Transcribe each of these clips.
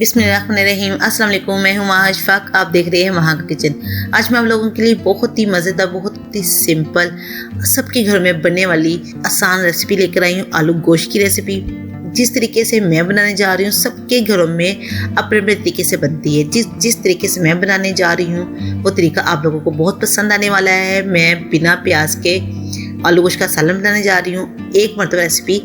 बिस्मिल्लाहिर्रहमानिर्रहीम। अस्सलाम वालेकुम, मैं हूँ माहा अशफाक। आप देख रहे हैं माहा का किचन। आज मैं आप लोगों के लिए बहुत ही मज़ेदार, बहुत ही सिंपल, सबके घर में बनने वाली आसान रेसिपी लेकर आई हूँ। आलू गोश्त की रेसिपी जिस तरीके से मैं बनाने जा रही हूँ सबके घरों में अपने अपने तरीके से बनती है। जिस तरीके से मैं बनाने जा रही हूँ वो तरीका आप लोगों को बहुत पसंद आने वाला है। मैं बिना प्याज के आलू गोश्त का सालन बनाने जा रही हूँ। एक मरतबा रेसिपी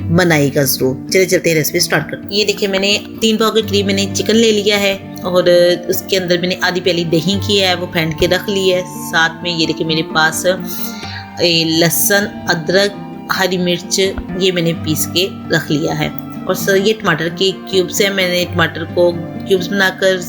बनाएगा ज़रूर। चले चलते हैं रेसिपी स्टार्ट करते हैं। ये देखिए, मैंने 3 पाव के करीब मैंने चिकन ले लिया है और उसके अंदर मैंने आधी प्याली दही की है, वो फेंट के रख ली है। साथ में ये देखिए मेरे पास लहसुन, अदरक, हरी मिर्च ये मैंने पीस के रख लिया है। और ये टमाटर के क्यूब्स हैं। मैंने टमाटर को क्यूब्स बनाकर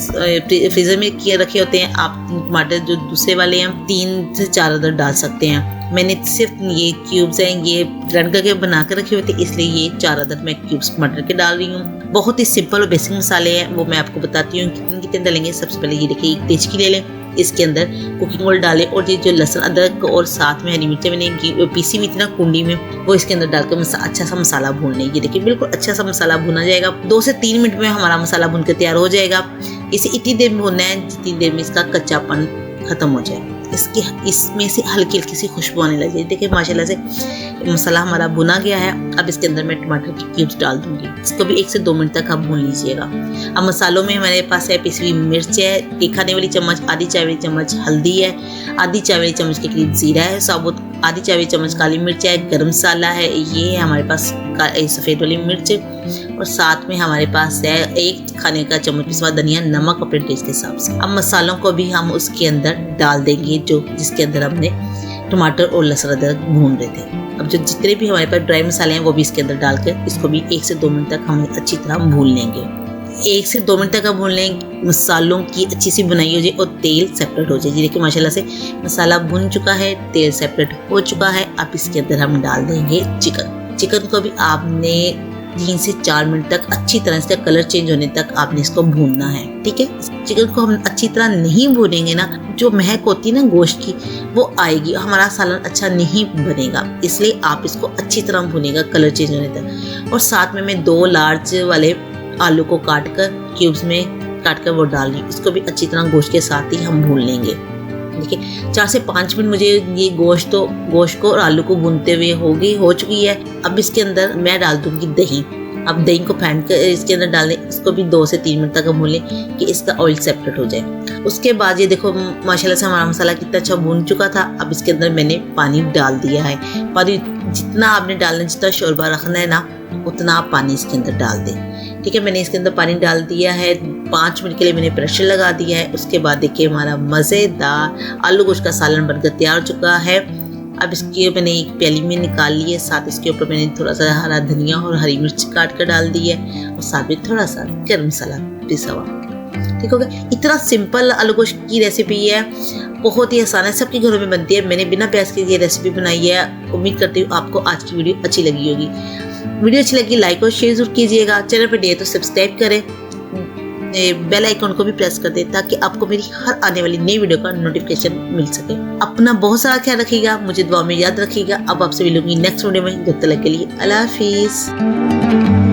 फ्रीज़र में किए रखे होते हैं। आप टमाटर जो दूसरे वाले हैं 3 से 4 अदर डाल सकते हैं। मैंने सिर्फ ये क्यूब्स हैं ये ग्राइंड करके बना कर रखे हुए थे, इसलिए ये 4 अदर मैं क्यूब्स टमाटर के डाल रही हूँ। बहुत ही सिंपल और बेसिक मसाले हैं, वो मैं आपको बताती हूँ कितने डालेंगे। सबसे पहले ये देखिए एक तेजकी ले लें, इसके अंदर कुकिंग ऑयल डालें और ये जो लहसुन, अदरक और साथ में हरी मिर्चें मैंने पीसी हुई थी ना कुंडी में, वो इसके अंदर डालकर अच्छा सा मसाला भून लें। ये देखिए बिल्कुल अच्छा सा मसाला भुना जाएगा। 2 से 3 मिनट में हमारा मसाला भून कर तैयार हो जाएगा। इसे इतनी देर में भूनना है जितनी देर में इसका कच्चापन खत्म हो जाए, इसमें से हल्की हल्की सी खुशबू आने लग जाए। देखिए माशाल्लाह से मसाला हमारा भुना गया है। अब इसके अंदर मैं टमाटर के क्यूब्स डाल दूंगी। इसको भी 1 से 2 मिनट तक आप भून लीजिएगा। अब मसालों में हमारे पास है पिसी हुई मिर्च है, 1 खाने वाली चम्मच, आधी चाय वाली चम्मच हल्दी है, आधी चाय वाली चम्मच के करीब जीरा है साबुत, आधी चाय वाली चम्मच काली मिर्च है, गरम मसाला है, ये है हमारे पास सफ़ेद वाली मिर्च, और साथ में हमारे पास है 1 खाने का चम्मच पिसा धनिया, नमक अपने टेस्ट के हिसाब से। अब मसालों को भी हम उसके अंदर डाल देंगे जिसके अंदर हमने टमाटर और लहसुन अदरक भून रहे थे। अब जो जितने भी हमारे पास ड्राई मसाले हैं वो भी इसके अंदर डालकर इसको भी 1 से 2 मिनट तक हम अच्छी तरह भून लेंगे। 1 से 2 मिनट तक हम भून लेंगे। मसालों की अच्छी सी बुनाई हो जाए और तेल सेपरेट हो जाए। देखिए माशाल्लाह से मसाला भुन चुका है, तेल सेपरेट हो चुका है। अब इसके अंदर हम डाल देंगे चिकन को भी आपने 3 से 4 मिनट तक अच्छी तरह इसका कलर चेंज होने तक आपने इसको भूनना है। ठीक है, चिकन को हम अच्छी तरह नहीं भूनेंगे ना, जो महक होती है ना गोश्त की वो आएगी, हमारा सालन अच्छा नहीं बनेगा। इसलिए आप इसको अच्छी तरह भूनेगा कलर चेंज होने तक। और साथ में मैं 2 लार्ज वाले आलू को काट कर क्यूब्स में काट कर वो डाल ली। इसको भी अच्छी तरह गोश्त के साथ ही हम भून लेंगे। देखिए 4 से 5 मिनट मुझे ये गोश्त को और आलू को भूनते हुए हो चुकी है। अब इसके अंदर मैं डाल दूंगी दही। अब दही को फेंट कर इसके अंदर डाल दें। इसको भी 2 से 3 मिनट तक हम भून लें कि इसका ऑयल सेपरेट हो जाए। उसके बाद ये देखो माशाल्लाह से हमारा मसाला कितना अच्छा भून चुका था। अब इसके अंदर मैंने पानी डाल दिया है। पानी जितना आपने डालना, जितना शोरबा रखना है ना उतना आप पानी इसके अंदर डाल दें। ठीक है, मैंने इसके अंदर पानी डाल दिया है। 5 मिनट के लिए मैंने प्रेशर लगा दिया है। उसके बाद देखिए हमारा मज़ेदार आलू गोश्त का सालन बनकर तैयार हो चुका है। अब इसके मैंने एक प्याली में निकाल ली है। साथ इसके ऊपर मैंने थोड़ा सा हरा धनिया और हरी मिर्च काट कर डाल दी है और साथ में थोड़ा सा गरम मसाला पिसा हुआ। ठीक हो गया। इतना सिंपल आलू गोश्त की रेसिपी है, बहुत ही आसान है, सबके घरों में बनती है। मैंने बिना प्याज के ये रेसिपी बनाई है। उम्मीद करती हूँ आपको आज की वीडियो अच्छी लगी होगी। वीडियो अच्छी लगी लाइक और शेयर जरूर कीजिएगा। चैनल पर नए तो सब्सक्राइब करें, बेल आइकन को भी प्रेस कर दें ताकि आपको मेरी हर आने वाली नई वीडियो का नोटिफिकेशन मिल सके। अपना बहुत सारा ख्याल रखिएगा, मुझे दुआ में याद रखिएगा। अब आपसे मिलूंगी नेक्स्ट वीडियो में। जब तक के लिए अल्लाह हाफिज़।